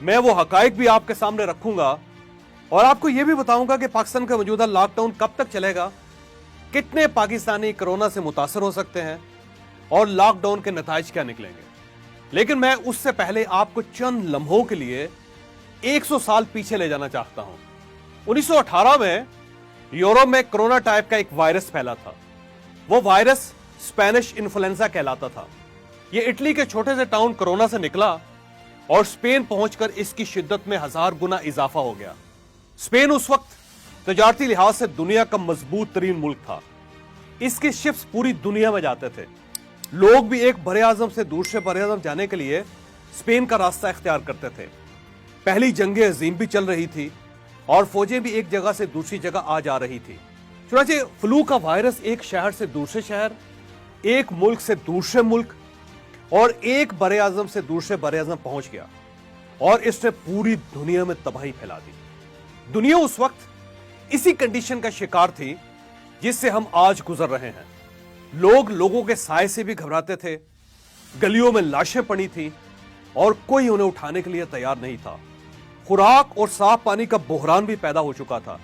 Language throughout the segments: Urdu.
میں وہ حقائق بھی آپ کے سامنے رکھوں گا اور آپ کو یہ بھی بتاؤں گا کہ پاکستان کا موجودہ لاک ڈاؤن کب تک چلے گا، کتنے پاکستانی کرونا سے متاثر ہو سکتے ہیں اور لاک ڈاؤن کے نتائج کیا نکلیں گے۔ لیکن میں اس سے پہلے آپ کو چند لمحوں کے لیے 100 سال پیچھے لے جانا چاہتا ہوں۔ 1918 میں یورپ میں کرونا ٹائپ کا ایک وائرس پھیلا تھا۔ وہ وائرس اسپینش انفلوئنزا کہلاتا تھا۔ یہ اٹلی کے چھوٹے سے ٹاؤن کرونا سے نکلا اور اسپین پہنچ کر اس کی شدت میں 1000 گنا اضافہ ہو گیا۔ اسپین اس وقت تجارتی لحاظ سے دنیا کا مضبوط ترین ملک تھا۔ اس کے شپس پوری دنیا میں جاتے تھے۔ لوگ بھی ایک بر اعظم سے دوسرے بر اعظم جانے کے لیے اسپین کا راستہ اختیار کرتے تھے۔ پہلی جنگ عظیم بھی چل رہی تھی اور فوجیں بھی ایک جگہ سے دوسری جگہ آ جا رہی تھی۔ چنانچہ فلو کا وائرس ایک شہر سے دوسرے شہر، ایک ملک سے دوسرے ملک اور ایک بر اعظم سے دوسرے بر اعظم پہنچ گیا اور اس نے پوری دنیا میں تباہی پھیلا دی۔ دنیا اس وقت اسی کنڈیشن کا شکار تھی جس سے ہم آج گزر رہے ہیں۔ لوگ لوگوں کے سائے سے بھی گھبراتے تھے، گلیوں میں لاشیں پڑی تھیں اور کوئی انہیں اٹھانے کے لیے تیار نہیں تھا۔ خوراک اور صاف پانی کا بحران بھی پیدا ہو چکا تھا۔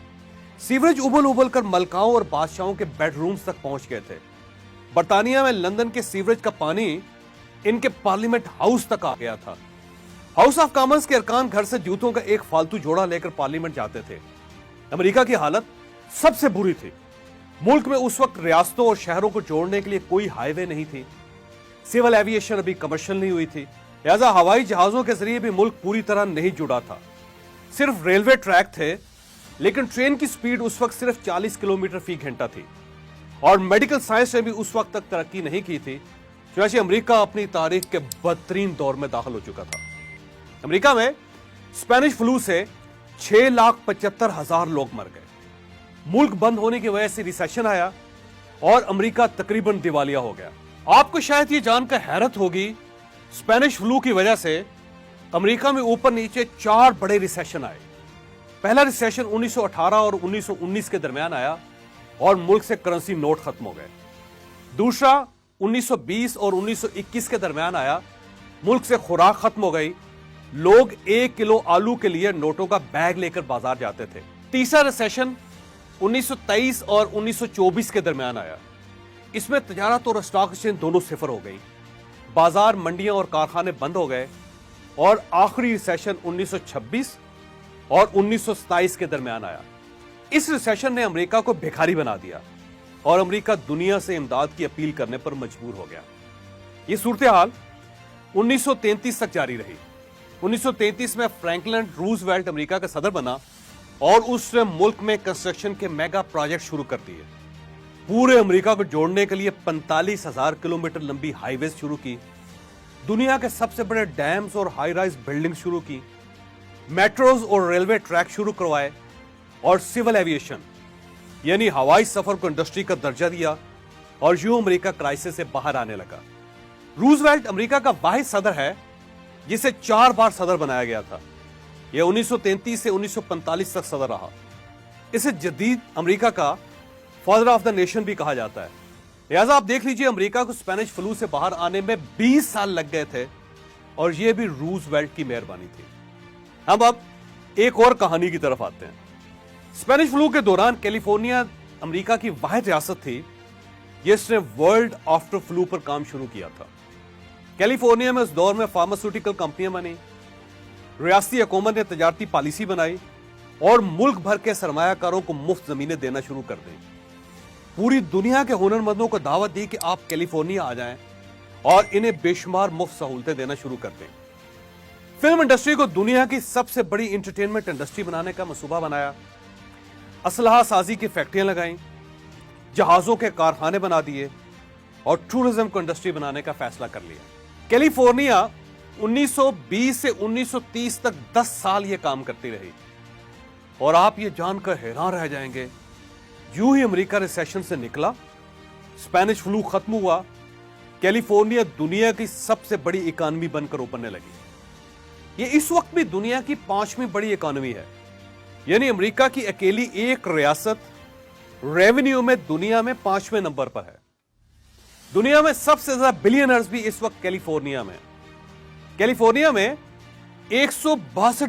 سیوریج ابل ابل کر ملکاؤں اور بادشاہوں کے بیڈ رومز تک پہنچ گئے تھے۔ برطانیہ میں لندن کے سیوریج کا پانی ان کے پارلیمنٹ ہاؤس تک آ گیا تھا۔ ہاؤس آف کامنز کے ارکان گھر سے جوتوں کا ایک فالتو جوڑا لے کر پارلیمنٹ جاتے تھے۔ امریکہ کی حالت سب سے بری تھی۔ ملک میں اس وقت ریاستوں اور شہروں کو جوڑنے کے لیے کوئی ہائی وے نہیں تھی۔ سول ایویشن ابھی کمرشل نہیں ہوئی تھی، لہذا ہوائی جہازوں کے ذریعے بھی ملک پوری طرح نہیں جڑا تھا۔ صرف ریلوے ٹریک تھے، لیکن ٹرین کی سپیڈ اس وقت صرف 40 کلومیٹر فی گھنٹہ تھی اور میڈیکل سائنس نے بھی اس وقت تک ترقی نہیں کی تھی۔ چنانچہ امریکہ اپنی تاریخ کے بدترین دور میں داخل ہو چکا تھا۔ امریکہ میں اسپینش فلو سے 6,75,000 لوگ مر گئے۔ ملک بند ہونے کی وجہ سے ریسیشن آیا اور امریکہ تقریباً دیوالیہ ہو گیا۔ آپ کو شاید یہ جان کر حیرت ہوگی، اسپینش فلو کی وجہ سے امریکہ میں اوپر نیچے 4 بڑے ریسیشن آئے۔ پہلا ریسیشن 1918 اور 1919 کے درمیان آیا اور ملک سے کرنسی نوٹ ختم ہو گئے۔ دوسرا 1920 اور 1921 کے درمیان آیا، ملک سے خوراک ختم ہو گئی، لوگ 1 کلو آلو کے لیے نوٹوں کا بیگ لے کر بازار جاتے تھے۔ تیسرا ریسیشن 1923 اور 1924 کے درمیان آیا، اس میں تجارت اور اسٹاک ایکسچینج دونوں صفر ہو گئی، بازار، منڈیاں اور کارخانے بند ہو گئے۔ اور آخری ریسیشن 1926 اور 1927 کے درمیان آیا۔ اس ریسیشن نے امریکہ کو بھکاری بنا دیا اور امریکہ دنیا سے امداد کی اپیل کرنے پر مجبور ہو گیا۔ یہ صورتحال 1933 تک جاری رہی۔ 1933 میں فرینکلن روزویلٹ امریکہ کا صدر بنا اور اس نے ملک میں کنسٹرکشن کے میگا پروجیکٹ شروع کر دیے۔ پورے امریکہ کو جوڑنے کے لیے 45,000 کلومیٹر لمبی ہائی ویز شروع کی، دنیا کے سب سے بڑے ڈیمز اور ہائی رائز بلڈنگ شروع کی، میٹروز اور ریلوے ٹریک شروع کروائے اور سول ایویشن یعنی ہوائی سفر کو انڈسٹری کا درجہ دیا اور یوں امریکہ کرائسس سے باہر آنے لگا۔ روزویلٹ امریکہ کا واحد صدر ہے جسے 4 بار صدر بنایا گیا تھا۔ یہ 1933 سے 1945 تک صدر رہا۔ اسے جدید امریکہ کا فادر آف دا نیشن بھی کہا جاتا ہے۔ لہٰذا آپ دیکھ لیجئے امریکہ کو اسپینش فلو سے باہر آنے میں 20 سال لگ گئے تھے اور یہ بھی روزویلٹ کی مہربانی تھی۔ ہم اب ایک اور کہانی کی طرف آتے ہیں۔ اسپینش فلو کے دوران کیلیفورنیا امریکہ کی واحد ریاست تھی جس نے ورلڈ آفٹر فلو پر کام شروع کیا تھا۔ کیلیفورنیا میں اس دور میں فارماسیوٹیکل کمپنیاں بنی، ریاستی حکومت نے تجارتی پالیسی بنائی اور ملک بھر کے سرمایہ کاروں کو مفت زمینیں دینا شروع کر دیں۔ پوری دنیا کے ہنرمندوں کو دعوت دی کہ آپ کیلیفورنیا آ جائیں اور انہیں بے شمار مفت سہولتیں دینا شروع کر دیں۔ فلم انڈسٹری کو دنیا کی سب سے بڑی انٹرٹینمنٹ انڈسٹری بنانے کا منصوبہ بنایا، اسلحہ سازی کی فیکٹریاں لگائیں، جہازوں کے کارخانے بنا دیے اور ٹورزم کو انڈسٹری بنانے کا فیصلہ کر لیا۔ کیلیفورنیا 1920 سے 1930 تک 10 سال یہ کام کرتی رہی اور آپ یہ جان کر حیران رہ جائیں گے، یوں ہی امریکہ ریسیشن سے نکلا، اسپینش فلو ختم ہوا، کیلیفورنیا دنیا کی سب سے بڑی اکانومی بن کر ابھرنے لگی۔ یہ اس وقت بھی دنیا کی 5ویں بڑی اکانومی ہے، یعنی امریکہ کی اکیلی ایک ریاست ریونیو میں دنیا میں 5ویں نمبر پر ہے۔ دنیا میں سب سے زیادہ بلینئرز بھی اس وقت کیلیفورنیا میں۔ کیلیفورنیا میں 162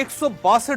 162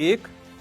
1